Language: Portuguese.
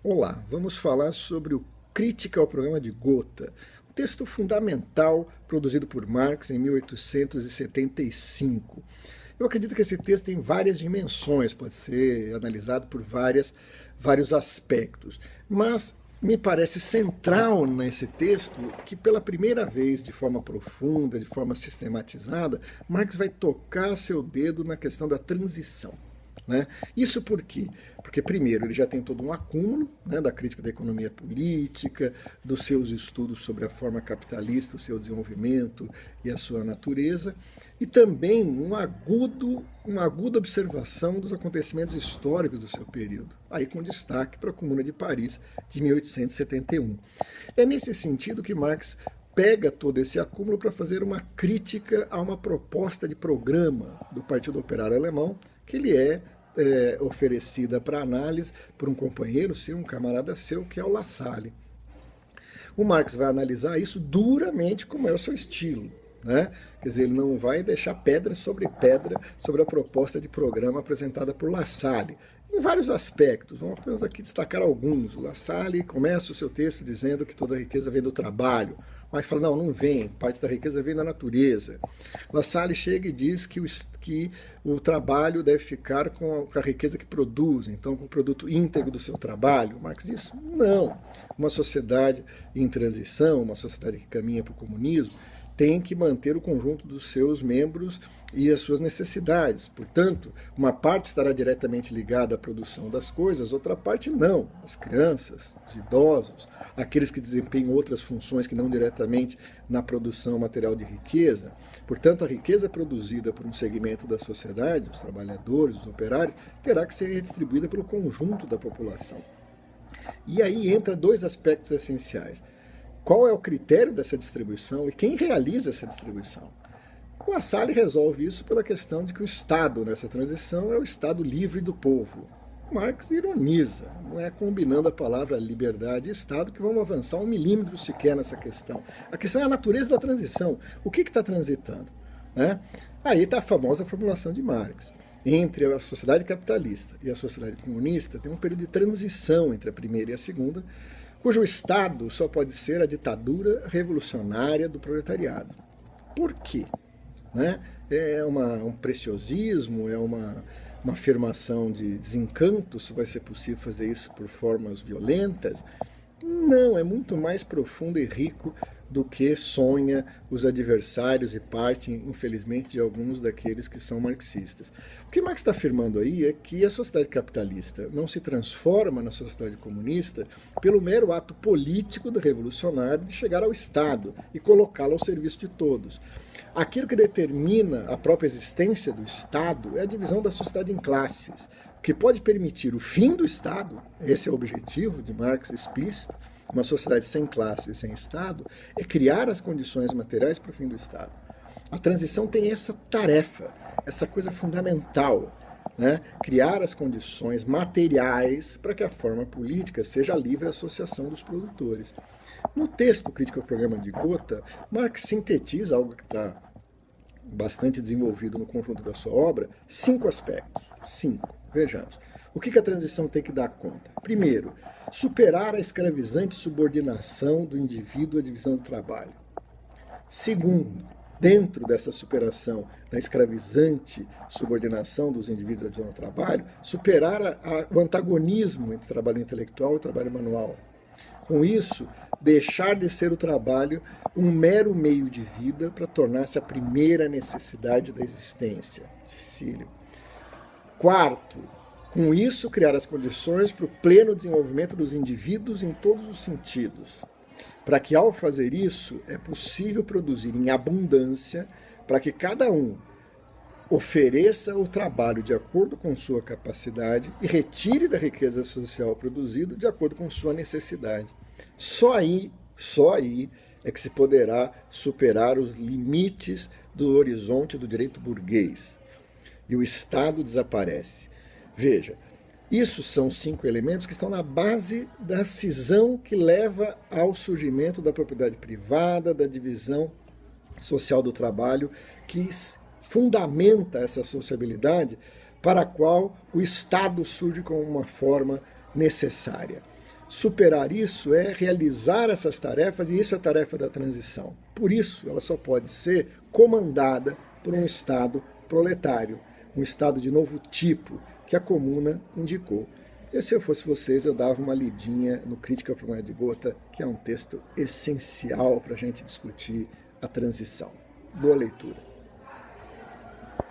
Olá, vamos falar sobre o Crítica ao Programa de Gotha, um texto fundamental produzido por Marx em 1875. Eu acredito que esse texto tem várias dimensões, pode ser analisado por vários aspectos, mas me parece central nesse texto que, pela primeira vez, de forma profunda, de forma sistematizada, Marx vai tocar seu dedo na questão da transição. Né? Isso por quê? Porque, primeiro, ele já tem todo um acúmulo, né, da crítica da economia política, dos seus estudos sobre a forma capitalista, o seu desenvolvimento e a sua natureza, e também uma aguda observação dos acontecimentos históricos do seu período, aí com destaque para a Comuna de Paris de 1871. É nesse sentido que Marx pega todo esse acúmulo para fazer uma crítica a uma proposta de programa do Partido Operário Alemão, que ele oferecida para análise por um companheiro seu, um camarada seu, que é o Lassalle. O Marx vai analisar isso duramente, como é o seu estilo. Né? Quer dizer, ele não vai deixar pedra sobre a proposta de programa apresentada por Lassalle, em vários aspectos. Vamos apenas aqui destacar alguns. O Lassalle começa o seu texto dizendo que toda a riqueza vem do trabalho, mas fala, não vem, parte da riqueza vem da natureza. Lassalle chega e diz que o trabalho deve ficar com a riqueza que produz, então com o produto íntegro do seu trabalho. Marx diz, não, uma sociedade em transição, uma sociedade que caminha para o comunismo, tem que manter o conjunto dos seus membros e as suas necessidades. Portanto, uma parte estará diretamente ligada à produção das coisas, outra parte não. As crianças, os idosos, aqueles que desempenham outras funções que não diretamente na produção material de riqueza. Portanto, a riqueza produzida por um segmento da sociedade, os trabalhadores, os operários, terá que ser redistribuída pelo conjunto da população. E aí entra dois aspectos essenciais. Qual é o critério dessa distribuição e quem realiza essa distribuição? O Lassalle resolve isso pela questão de que o Estado, nessa transição, é o Estado livre do povo. Marx ironiza, não é combinando a palavra liberdade e Estado que vamos avançar 1 milímetro sequer nessa questão. A questão é a natureza da transição. O que está transitando? Né? Aí está a famosa formulação de Marx. Entre a sociedade capitalista e a sociedade comunista, tem um período de transição entre a primeira e a segunda, cujo Estado só pode ser a ditadura revolucionária do proletariado. Por quê? Né? É um preciosismo, é uma afirmação de desencanto, se vai ser possível fazer isso por formas violentas? Não, é muito mais profundo e rico do que sonha os adversários e parte, infelizmente, de alguns daqueles que são marxistas. O que Marx está afirmando aí é que a sociedade capitalista não se transforma na sociedade comunista pelo mero ato político do revolucionário de chegar ao Estado e colocá-lo ao serviço de todos. Aquilo que determina a própria existência do Estado é a divisão da sociedade em classes, o que pode permitir o fim do Estado, esse é o objetivo de Marx explícito, uma sociedade sem classe e sem Estado, é criar as condições materiais para o fim do Estado. A transição tem essa tarefa, essa coisa fundamental, né? Criar as condições materiais para que a forma política seja a livre associação dos produtores. No texto Crítica ao Programa de Gotha, Marx sintetiza algo que está bastante desenvolvido no conjunto da sua obra, 5 aspectos. 5. Vejamos. O que a transição tem que dar conta? Primeiro, superar a escravizante subordinação do indivíduo à divisão do trabalho. Segundo, dentro dessa superação da escravizante subordinação dos indivíduos à divisão do trabalho, superar o antagonismo entre trabalho intelectual e trabalho manual. Com isso, deixar de ser o trabalho um mero meio de vida para tornar-se a primeira necessidade da existência. Dificílimo. Quarto, com isso, criar as condições para o pleno desenvolvimento dos indivíduos em todos os sentidos. Para que, ao fazer isso, é possível produzir em abundância para que cada um ofereça o trabalho de acordo com sua capacidade e retire da riqueza social produzida de acordo com sua necessidade. Só aí é que se poderá superar os limites do horizonte do direito burguês. E o Estado desaparece. Veja, isso são 5 elementos que estão na base da cisão que leva ao surgimento da propriedade privada, da divisão social do trabalho, que fundamenta essa sociabilidade para a qual o Estado surge como uma forma necessária. superar isso é realizar essas tarefas, e isso é a tarefa da transição. Por isso, ela só pode ser comandada por um Estado proletário, um Estado de novo tipo, que a Comuna indicou. E se eu fosse vocês, eu dava uma lidinha no Crítica para o Moeda de Gota, que é um texto essencial para a gente discutir a transição. Boa leitura.